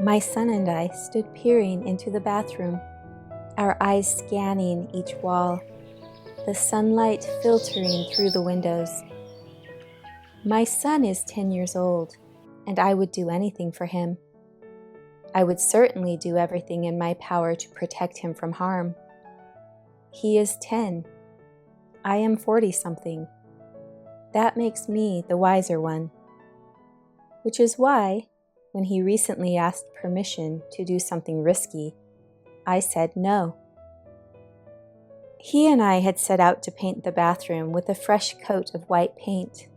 My son and I stood peering into the bathroom, our eyes scanning each wall, the sunlight filtering through the windows. My son is 10 years old, and I would do anything for him. I would certainly do everything in my power to protect him from harm. He is 10. I am 40-something. That makes me the wiser one. Which is why, when he recently asked permission to do something risky, I said no. He and I had set out to paint the bathroom with a fresh coat of white paint.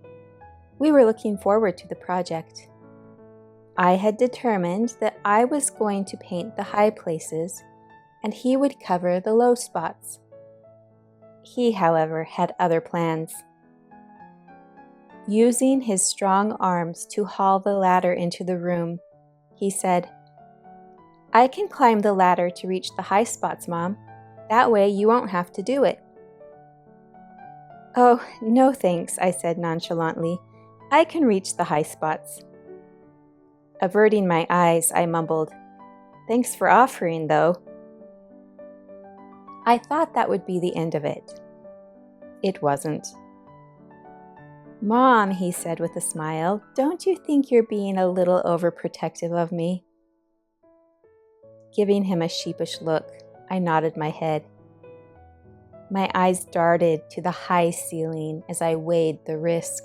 We were looking forward to the project. I had determined that I was going to paint the high places, and he would cover the low spots. He, however, had other plans. Using his strong arms to haul the ladder into the room, he said, "I can climb the ladder to reach the high spots, Mom. That way you won't have to do it." "Oh, no thanks," I said nonchalantly. "I can reach the high spots." Averting my eyes, I mumbled, "Thanks for offering, though." I thought that would be the end of it. It wasn't. "Mom," he said with a smile, "don't you think you're being a little overprotective of me?" Giving him a sheepish look, I nodded my head. My eyes darted to the high ceiling as I weighed the risk.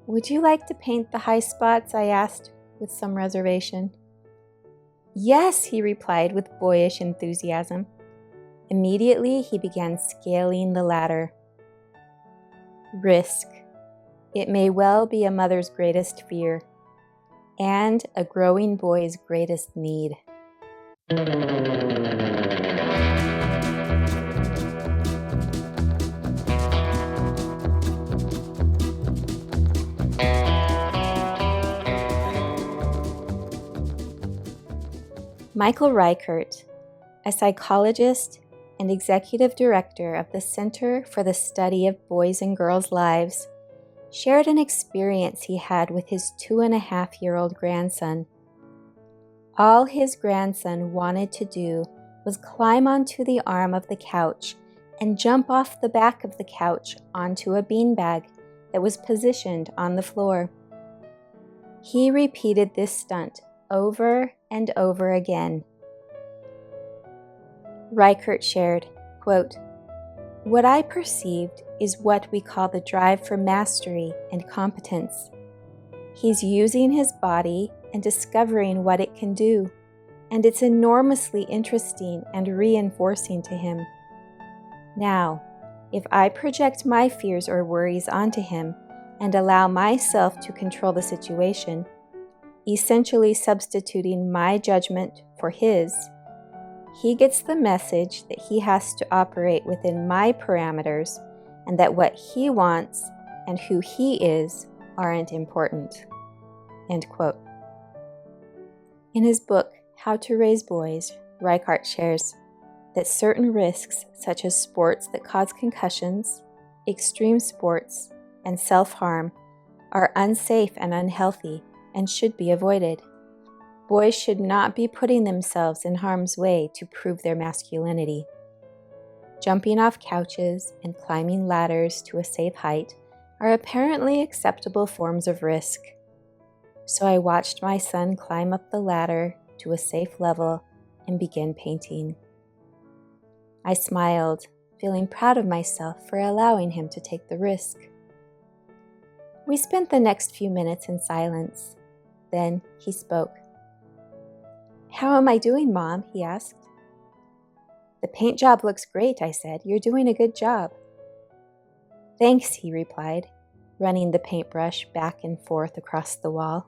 "Would you like to paint the high spots?" I asked, with some reservation. "Yes," he replied with boyish enthusiasm. Immediately, he began scaling the ladder. Risk. It may well be a mother's greatest fear, and a growing boy's greatest need. Michael Reichert, a psychologist and executive director of the Center for the Study of Boys and Girls' Lives, shared an experience he had with his 2.5-year-old grandson. All his grandson wanted to do was climb onto the arm of the couch and jump off the back of the couch onto a beanbag that was positioned on the floor. He repeated this stunt over and over again. Reichert shared, quote, "What I perceived is what we call the drive for mastery and competence. He's using his body and discovering what it can do, and it's enormously interesting and reinforcing to him. Now, if I project my fears or worries onto him and allow myself to control the situation, essentially substituting my judgment for his, he gets the message that he has to operate within my parameters and that what he wants and who he is aren't important." End quote. In his book, How to Raise Boys, Reichert shares that certain risks, such as sports that cause concussions, extreme sports, and self-harm, are unsafe and unhealthy and should be avoided. Boys should not be putting themselves in harm's way to prove their masculinity. Jumping off couches and climbing ladders to a safe height are apparently acceptable forms of risk. So I watched my son climb up the ladder to a safe level and begin painting. I smiled, feeling proud of myself for allowing him to take the risk. We spent the next few minutes in silence. Then he spoke. "How am I doing, Mom?" he asked. "The paint job looks great," I said. "You're doing a good job." "Thanks," he replied, running the paintbrush back and forth across the wall.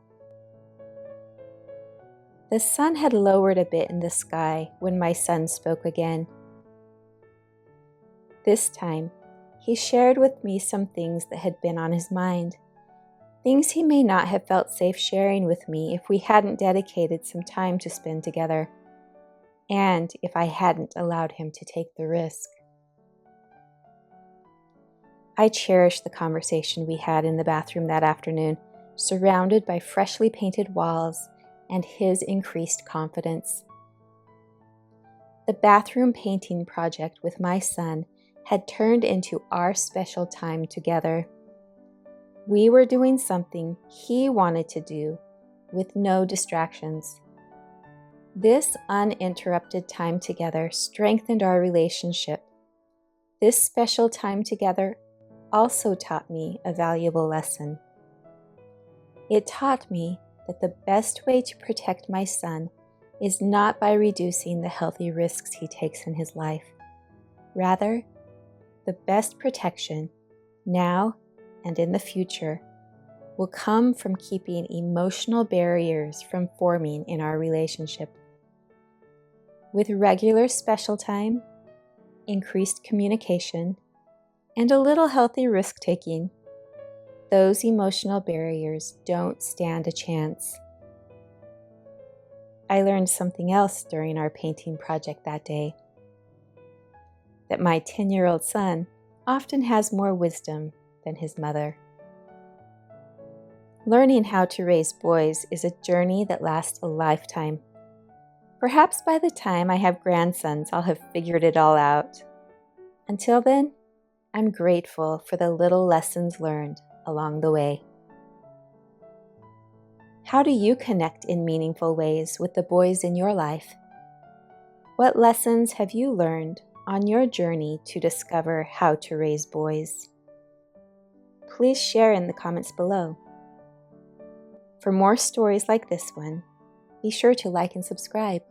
The sun had lowered a bit in the sky when my son spoke again. This time, he shared with me some things that had been on his mind. Things he may not have felt safe sharing with me if we hadn't dedicated some time to spend together, and if I hadn't allowed him to take the risk. I cherished the conversation we had in the bathroom that afternoon, surrounded by freshly painted walls and his increased confidence. The bathroom painting project with my son had turned into our special time together. We were doing something he wanted to do with no distractions. This uninterrupted time together strengthened our relationship. This special time together also taught me a valuable lesson. It taught me that the best way to protect my son is not by reducing the healthy risks he takes in his life. Rather, the best protection, now and in the future, will come from keeping emotional barriers from forming in our relationship. With regular special time, increased communication, and a little healthy risk-taking, those emotional barriers don't stand a chance. I learned something else during our painting project that day. That my 10-year-old son often has more wisdom than his mother. Learning how to raise boys is a journey that lasts a lifetime. Perhaps by the time I have grandsons, I'll have figured it all out. Until then, I'm grateful for the little lessons learned along the way. How do you connect in meaningful ways with the boys in your life? What lessons have you learned on your journey to discover how to raise boys? Please share in the comments below. For more stories like this one, be sure to like and subscribe.